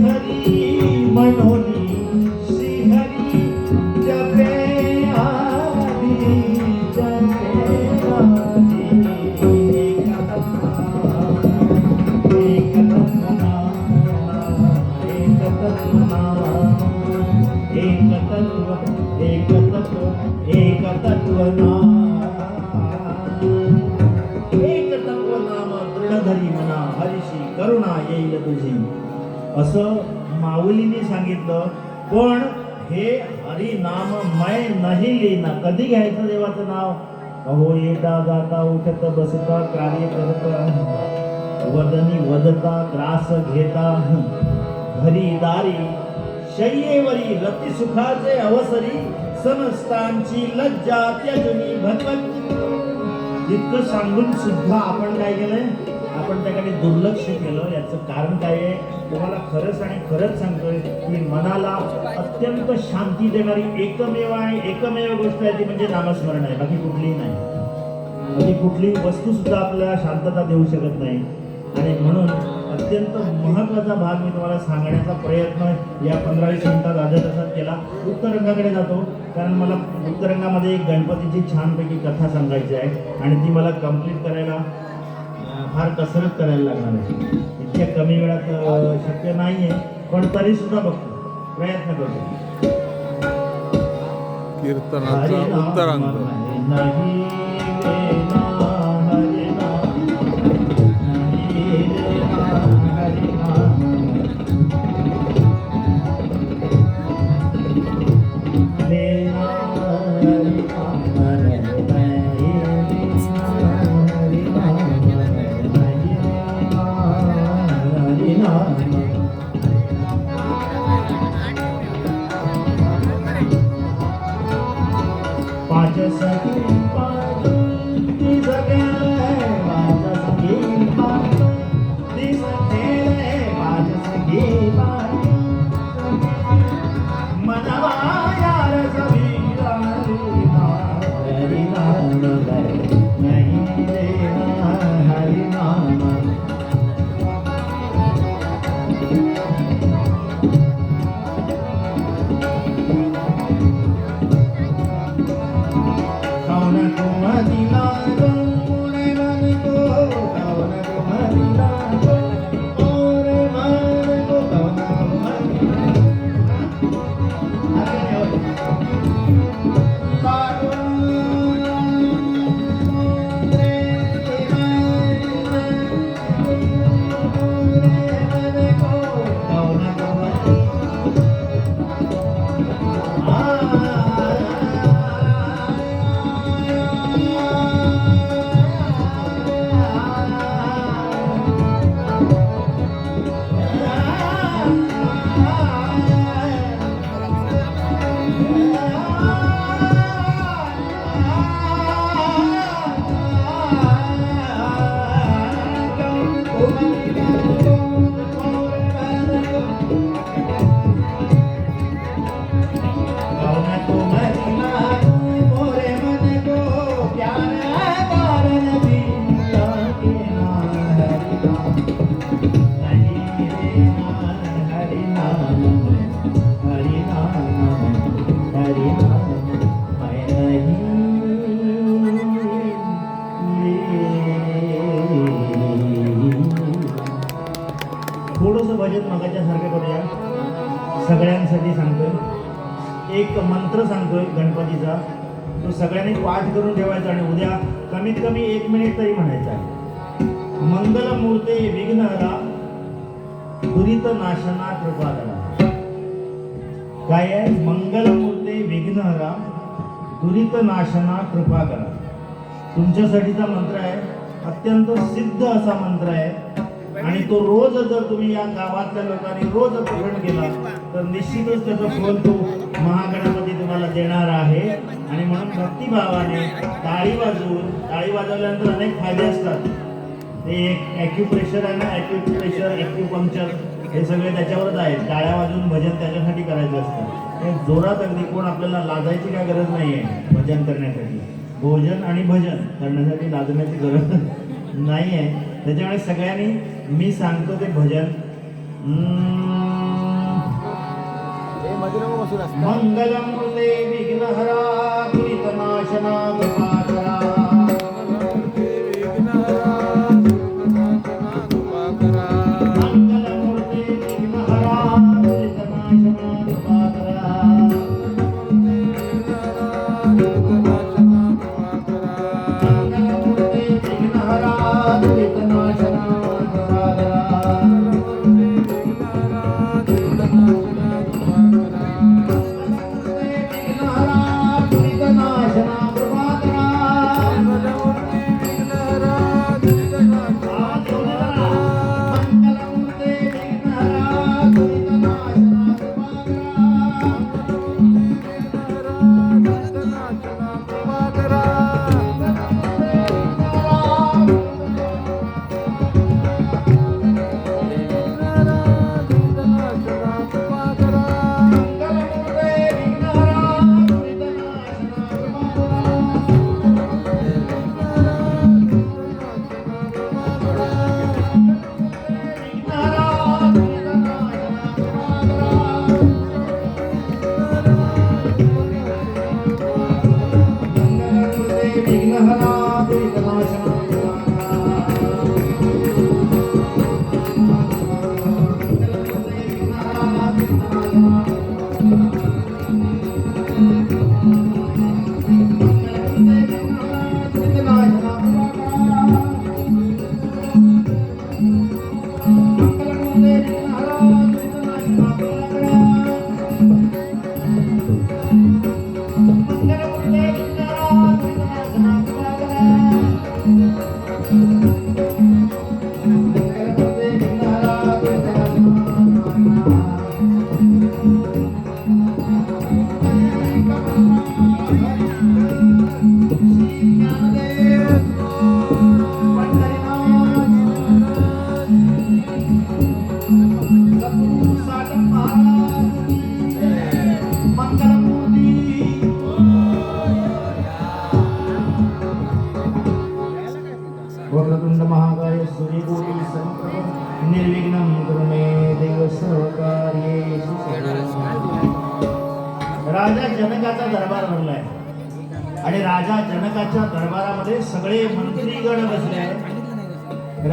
हरी मनोनी श्री हरी जपे आदि जपे आदि एक तत्व नाम दृढधरी मना हरीशी करुणा येईल तुझी असं माऊलीने सांगितलं. पण हे हरी नाम मय नाही लीना. कधी घ्यायचं देवाचं नाव? अहो येता जाता उठत बसता कार्य करता वदनी वदता ग्रास घेता घरी दारी शय्येवरी रती सुखाचे अवसरी समस्तांची लज्जा त्यजनी भगवत. इतकं सांगून सुद्धा आपण काय केलंय? आपण त्याकडे दुर्लक्ष केलं. याचं कारण काय आहे? तुम्हाला खरंच आणि खरंच सांगतोय की मनाला अत्यंत शांती देणारी एकमेव आणि एकमेव गोष्ट आहे ती म्हणजे नामस्मरण आहे. बाकी कुठलीही नाही. बाकी कुठलीही वस्तू सुद्धा आपल्याला शांतता देऊ शकत नाही. आणि म्हणून अत्यंत महत्त्वाचा भाग मी तुम्हाला सांगण्याचा प्रयत्न या 15-20 मिनिटात अर्ध्या तासात केला. उत्तरंगाकडे जातो कारण मला उत्तरंगामध्ये एक गणपतीची छानपैकी कथा सांगायची आहे आणि ती मला कंप्लीट करायला फार कसरत करायला लागणार आहे. इतक्या कमी वेळात शक्य नाही आहे, पण तरी सुद्धा बघतो, प्रयत्न करतो. कीर्तनाचा उत्तरांग थोडंसं भजन मगाच्या सारखं करूया. सगळ्यांसाठी सांगतोय, एक मंत्र सांगतोय गणपतीचा, तो सगळ्यांनी पाठ करून ठेवायचा आणि उद्या कमीत कमी 1 मिनिट तरी म्हणायचा आहे. मंगलमूर्ते विघ्नहरा दुरित नाशना कृपाकरा. काय आहे? मंगलमूर्ते विघ्नहरा दुरित नाशना कृपाकरा. तुमच्यासाठीचा मंत्र आहे, अत्यंत सिद्ध असा मंत्र आहे आणि तो रोज जर तुम्ही या गावातल्या लोकांनी रोज पठण केला तर निश्चितच त्याचं फल तो महागणपती तुम्हाला देणार आहे. आणि म्हणून भक्तिभावाने टाळी वाजवल्यानंतर अनेक फायदे असतात. ते एक ॲक्युप्रेशर आहे ना, ॲक्युप्रेशर, ॲक्युपंक्चर हे सगळे त्याच्यावरच आहे. टाळ्या वाजवून भजन त्याच्यासाठी करायचं असतं. हे जोरात अगदी कोण आपल्याला लाजायची काय गरज नाही आहे भजन करण्यासाठी. भोजन आणि भजन करण्यासाठी लाजण्याची गरज नाही आहे. त्याच्यामुळे सगळ्यांनी मी सांगतो ते भजन मंगलमूर्ते विघ्नहरा दुरितनाशना कृपाकरा मंगलमूर्ते विघ्नहरा दुरितनाशना कृपाकरा मंगलमूर्ते विघ्नहरा दुरितनाशना वक्रतुंड महाकाय सूर्यकोटि समप्रभ निर्विघ्नं कुरु मे देव सर्वकार्येषु राजा जनकाचा दरबार भरलाय आणि राजा जनकाच्या दरबारामध्ये सगळे मंत्रीगण बसले आहेत.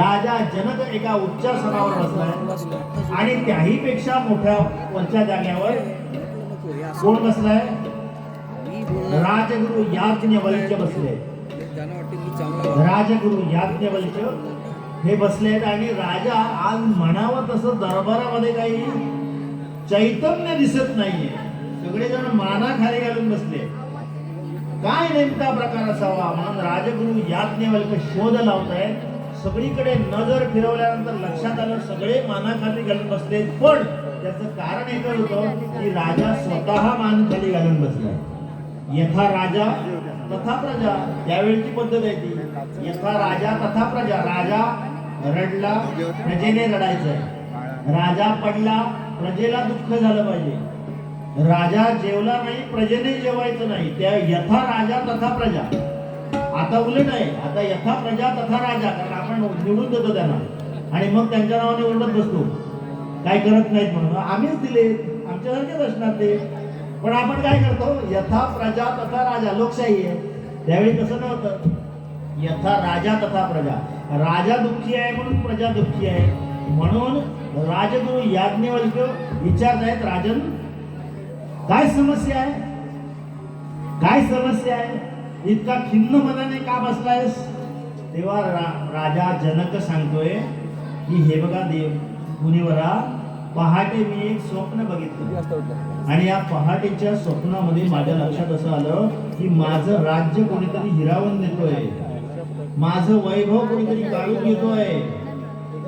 राजा जनक एका उच्चासनावर बसलाय आणि त्याही पेक्षा मोठ्या वरच्या जागेवर कोण बसलाय? राजगुरु याज्ञवल्क्य बसले. राजगुरु याज्ञवल्क्य हे बसले आहेत आणि राजा आज म्हणावं तसं दरबारामध्ये काही चैतन्य दिसत नाहीये. सगळेजण माना खाली घालून बसले. काय नेमका प्रकार असावा म्हणून राजगुरु याज्ञवल्क्य शोध लावतायत. सगळीकडे नजर फिरवल्यानंतर लक्षात आलं सगळे माना खाली घालून बसले. पण त्याचं कारण एकच होतं की राजा स्वतः मान खाली घालून बसलाय. यथा राजा तथा प्रजा, त्यावेळची पद्धत आहे ती. यथा राजा तथा प्रजा. राजा रडला, प्रजेने रडायचंय. राजा पडला, प्रजेला दुःख झालं पाहिजे. राजा जेवला नाही, प्रजेने जेवायचं नाही. त्या यथा राजा तथा प्रजा. आता उलट आहे. आता यथा प्रजा तथा राजा, कारण आपण निवडून देतो त्यांना आणि मग त्यांच्या नावाने ओरडत बसतो काय करत नाहीत म्हणून. आम्हीच दिले, आमच्यासारखेच असणार ते. पण आपण काय करतो? यथा प्रजा तथा राजा. लोकशाही आहे. त्यावेळी तसं नव्हतं. यथा राजा तथा प्रजा. राजा दुःखी आहे म्हणून प्रजा दुःखी आहे. म्हणून राजगुरु याज्ञवल्क्य विचारतायत, राजन काय समस्या आहे? काय समस्या आहे? इतका खिन्न मनाने का बसलायस? तेव्हा राजा जनक सांगतोय की हे बघा देव मुनिवरा, पहाटे मी एक स्वप्न बघितलं आणि या पहाटेच्या स्वप्नामध्ये माझ्या लक्षात असं आलं की माझं राज्य कोणीतरी हिरावून देतोय. माझं वैभव कोणीतरी काढून घेतोय.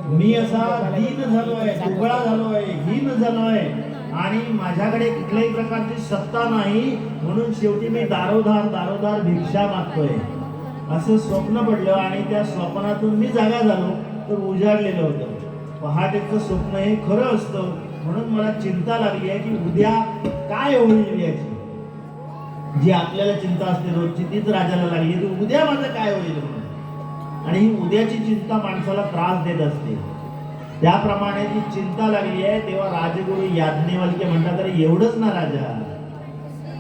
मी असा दीन झालोय, दुबळा झालोय, हीन झालोय आणि माझ्याकडे कुठल्याही प्रकारची सत्ता नाही. म्हणून शेवटी मी दारोदार भिक्षा मागतोय. असं स्वप्न पडलं आणि त्या स्वप्नातून मी जागा झालो तर उजाडलेलं होतं. पहाटेचं स्वप्न हे खरं असतं. म्हणून मला चिंता लागली आहे की उद्या काय होईल याची. जी आपल्याला चिंता असते रोजची तीच राजाला लागली की उद्या माझं काय होईल म्हणून. आणि ही उद्याची चिंता माणसाला त्रास देत असते. त्याप्रमाणे जी चिंता लागली आहे तेव्हा राजगुरु याज्ञवल्क्य म्हणतात अरे एवढंच ना राजा,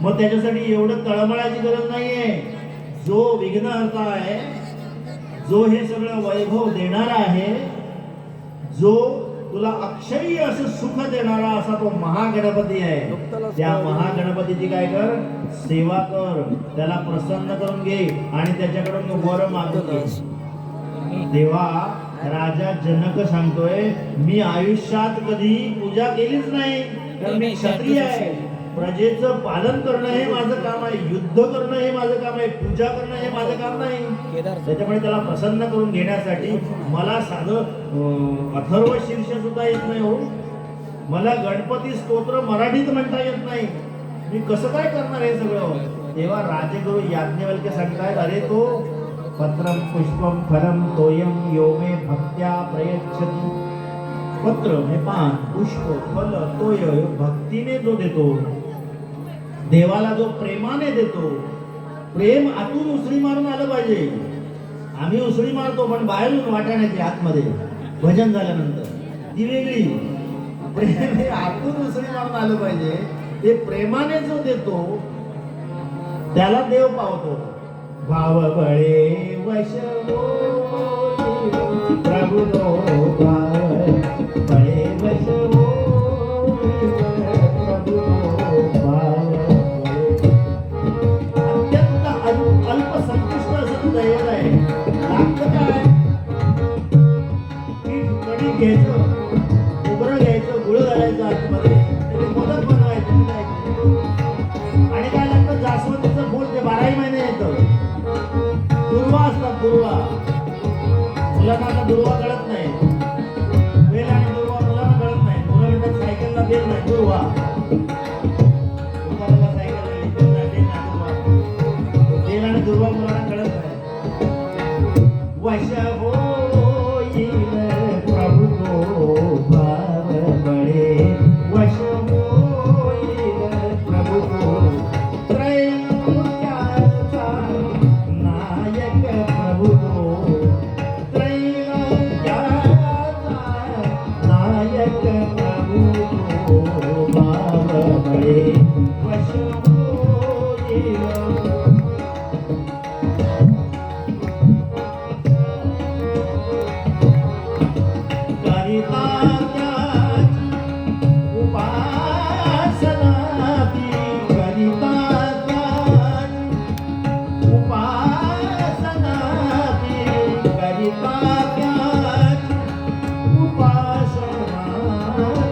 मग त्याच्यासाठी एवढं तळमळाची गरज नाहीये. जो विघ्नहर्ता आहे, जो हे सगळं वैभव देणारा आहे, जो तुला अक्षयी असं सुख देणारा असा तो महागणपती आहे. त्या महागणपतीची काय कर, सेवा कर, त्याला प्रसन्न करून घे आणि त्याच्याकडून वर मागून घे. तेव्हा राजा जनक सांगतोय मी आयुष्यात कधी पूजा केलीच नाही, कारण मी क्षत्रिय आहे. प्रजेचं पालन करणं हे माझं काम आहे, युद्ध करणं हे माझं काम आहे, पूजा करणं हे माझं काम नाही. त्याच्यामुळे त्याला प्रसन्न करून घेण्यासाठी मला साधं अथर्व शीर्ष सुद्धा येत नाही हो, मला गणपती स्तोत्र मराठीत म्हणता येत नाही, मी कसं काय करणार हे सगळं. तेव्हा राजगुरु याज्ञवल्क्य सांगतायत अरे तो पत्रम पुष्पम फलम तोयम यो मे भक्त्या प्रयच्छति. पत्र हे पान, पुष्प, फल, तोय भक्तीने जो देतो, देवाला जो प्रेमाने देतो, प्रेम आतून उसळी मारून आलं पाहिजे. आम्ही उसळी मारतो पण बाहेरून वाटाण्याची आतमध्ये भजन झाल्यानंतर ती वेगळी. प्रेम हे आतून उसळी मारून आलं पाहिजे. ते प्रेमाने जो देतो त्याला देव पावतो. भाव बळे वश होई, प्रभु तो भाव बळे वश होई, प्रभु तो भाव बळे. अत्यंत अल्प संतुष्ट असं दैवत आहे. लागतं काय, पीठ कणी घ्यायचं, उबरं घ्यायचं, गुळ घालायचं आतमध्ये, त्याचे मोदक बनवायचे आणि काय लागतं जास्वंदीचं फूल, ते 12ही महिने येतं. दुर्वा असतात, दुर्वा. मुलांना आता दुर्वा कळत नाही, बेल आणि दुर्वा मुलांना कळत नाही. मुलं म्हणतात सायकलला बेल नाही, दुर्वा. मुलाला सायकलला बेल नाही, दुर्वा. बेल आणि दुर्वा मुलांना कळत नाही. वश होईल प्रभु तो भाव बळे, वश होईल प्रभु तो त्रैलोक्याचा नायक, प्रभु तो त्रैलोक्याचा नायक, प्रभु तो भाव बळे, वश होईल. करिता त्याची उपासना ती, करिता त्याची उपासना ती, करिता त्याची उपासना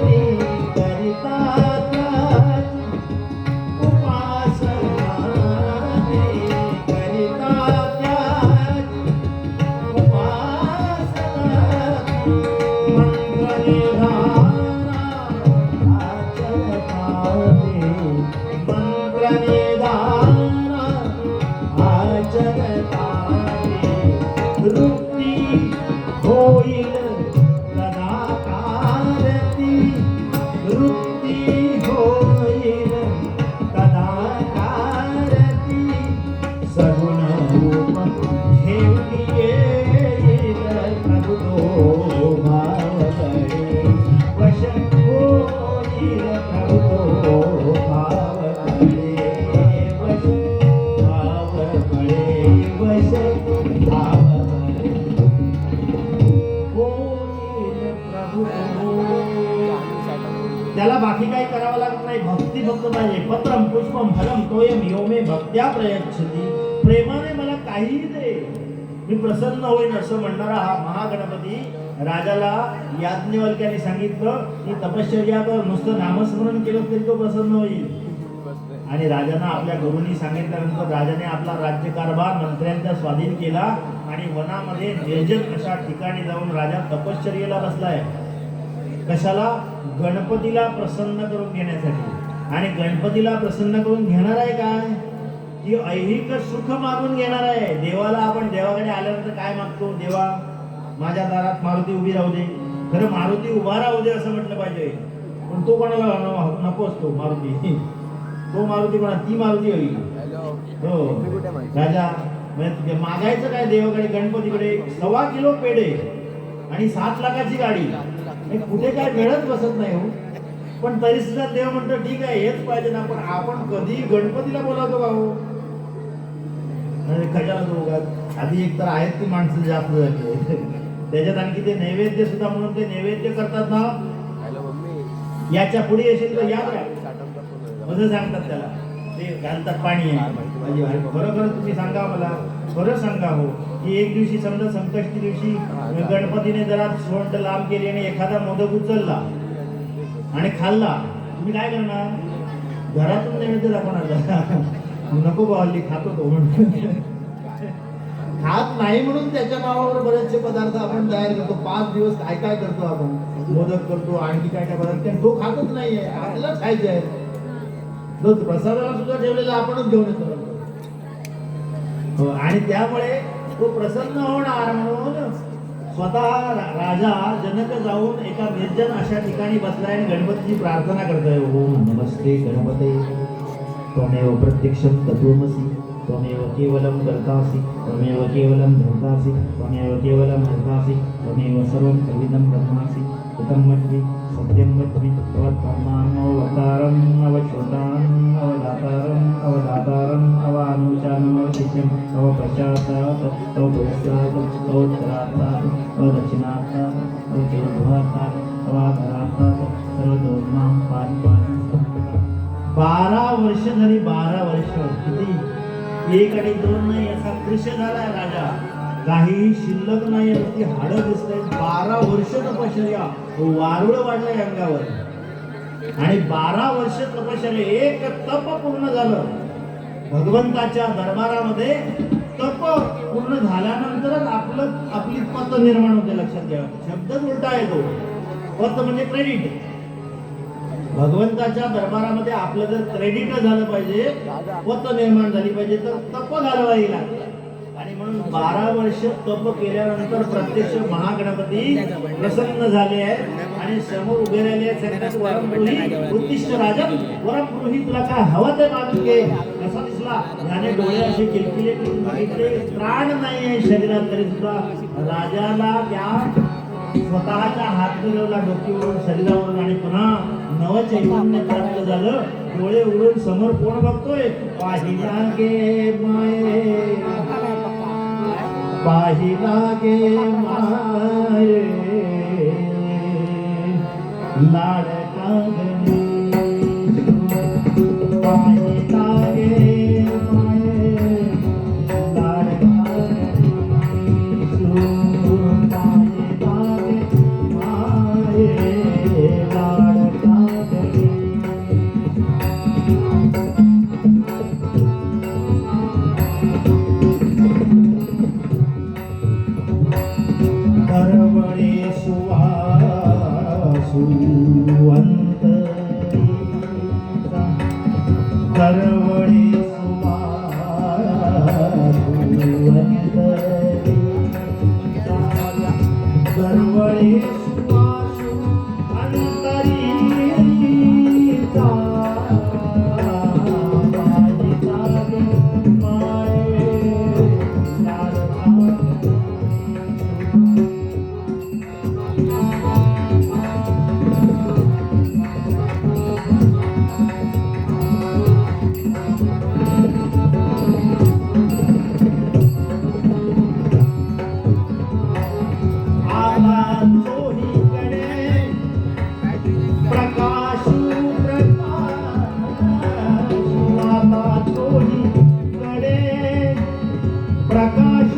ती, करिता त्याची उपासना ती, करिता त्याची उपासना ती. होईल कदाकारती, वृत्ती होईल कदाकारती, सगुण रूप घेऊन येईल प्रभु तो भाव बळे, वश होईल प्रभु तो भाव बळे, वश भाव बळे, वश भाव बळे, होईल प्रभु तो. त्याला बाकी काही करावं लागत नाही, भक्ती फक्त पाहिजे. पत्रम पुष्पम फलम तोयम यो मे भक्त्या प्रयच्छति. प्रेमाने मला काहीही दे, मी प्रसन्न होईन असं म्हणणारा हा महागणपती राजाला याज्ञवल्क्याने सांगितलं की तपश्चर्या कर, नुसतं नामस्मरण केलं तरी तो प्रसन्न होईल. आणि राजांना आपल्या गुरूंनी सांगितल्यानंतर राजाने आपला राज्यकारभार मंत्र्यांचा स्वाधीन केला आणि वनामध्ये निर्जन अशा ठिकाणी जाऊन राजा तपश्चर्येला बसलाय. कशाला? गणपतीला प्रसन्न करून घेण्यासाठी. आणि गणपतीला प्रसन्न करून घेणार आहे काय? की ऐहिक सुख मागून घेणार आहे. देवाला आपण देवाकडे आल्यानंतर काय मागतो? देवा माझ्या दारात मारुती उभी राहू दे. खरं मारुती उभा राहू दे असं म्हटलं पाहिजे, पण तो कोणाला नको असतो मारुती. तो मारुती कोणा? ती मारुती हवी. हो राजा म्हणजे मागायचं काय देवाकडे? गणपतीकडे 1.25 किलो पेढे आणि 7 लाखाची गाडी. हे कुठे काय वेळच बसत नाही हो. पण तरी सुद्धा देव म्हणतो ठीक आहे हेच पाहिजे ना, पण आपण कधी गणपतीला बोलावतो का हो? कशाला तो उगाच? आधी एक तर आहेत ती माणसं जास्त झाली, त्याच्यात आणखी ते नैवेद्य सुद्धा म्हणून ते नैवेद्य करतात ना, याच्या पुढे येशील तर याद राहा असं सांगतात त्याला. ते घालतात पाणी आहे. खरोखर तुम्ही सांगा मला, खरं सांगा हो, की एक दिवशी समजा संकष्टी दिवशी गणपतीने जरा सोंड लांब केली आणि एखादा मोदक उचलला आणि खाल्ला, तुम्ही काय करणार? घरातून नैवेद्य दाखवणार नको बावली खातो तो म्हणून. खात नाही म्हणून त्याच्या नावावर बरेचसे पदार्थ आपण तयार करतो. 5 दिवस काय काय करतो आपण, मोदक करतो, आणखी काय काय पदार्थ, तो खातच नाहीये, आपल्यालाच खायचं आहे. तो प्रसादाला सुद्धा ठेवलेला आपणच घेऊन येतो. आणि त्यामुळे तो प्रसन्न होणार म्हणून स्वतः राजा जनक जाऊन एका निर्जन अशा ठिकाणी बसलाय आणि गणपतीची प्रार्थना करतोय. ओम नमस्ते गणपते त्वमेव प्रत्यक्षं तत्त्वमसि त्वमेव केवलं कर्तासि त्वमेव केवलं धर्तासि त्वमेव केवलं हर्तासि त्वमेव सर्वं प्रविदं ब्रह्मासि कृतं मद्भि सत्यं मद्भि तवत्कर्माणोऽवतारम् अवश्रुताम् अवदातारम् अवदातारम् अवानुचानम् अवशिष्यम् अवपश्चातात् अवपुरस्तात् अवोत्तरात्तात् अवदक्षिणात्तात् अवपूर्वात्तात् अवाधरात्तात् सर्वतोर्मां पाहि पाहि. 12 वर्ष झाली, 12 वर्ष. किती? 1 आणि 2 नाही, असा कृश झालाय राजा. काही शिल्लक नाही, ती हाडं दिसत आहेत. 12 वर्ष तपश्चर्या, वारुळ वाढलंय अंगावर. आणि 12 वर्ष तपश्चर्या, एक तप पूर्ण झालं. भगवंताच्या दरबारामध्ये तप पूर्ण झाल्यानंतरच आपली पत निर्माण होते. लक्षात घ्या, शब्दच उलटा येतो. पत म्हणजे क्रेडिट. भगवंताच्या दरबारामध्ये आपलं जर क्रेडिट झालं पाहिजे, पत निर्माण झाली पाहिजे, तर तप घालवावी लागतं. आणि म्हणून 12 वर्ष तप केल्यानंतर प्रत्यक्ष महागणपती प्रसन्न झाले आहेत आणि समोर उभे राहिले आहेत. उत्तिष्ठ राजा वरम तुला काय हवं ते मागून घे. कसा दिसला? याने डोळे असे किलकिले करून बघितले, प्राण नाही आहे शरीरात, तरी सुद्धा राजाला त्या स्वतःच्या हात फिरवला डोकीवरून शरीरावरून आणि पुन्हा नवचैतन्य प्राप्त झालं. डोळे उघडून समोर कोण बघतोय? पाहिला गे माये, पाहिला गे माये लाडका गणेश, पाहिला गे माये लाडका गणेश, प्रकाश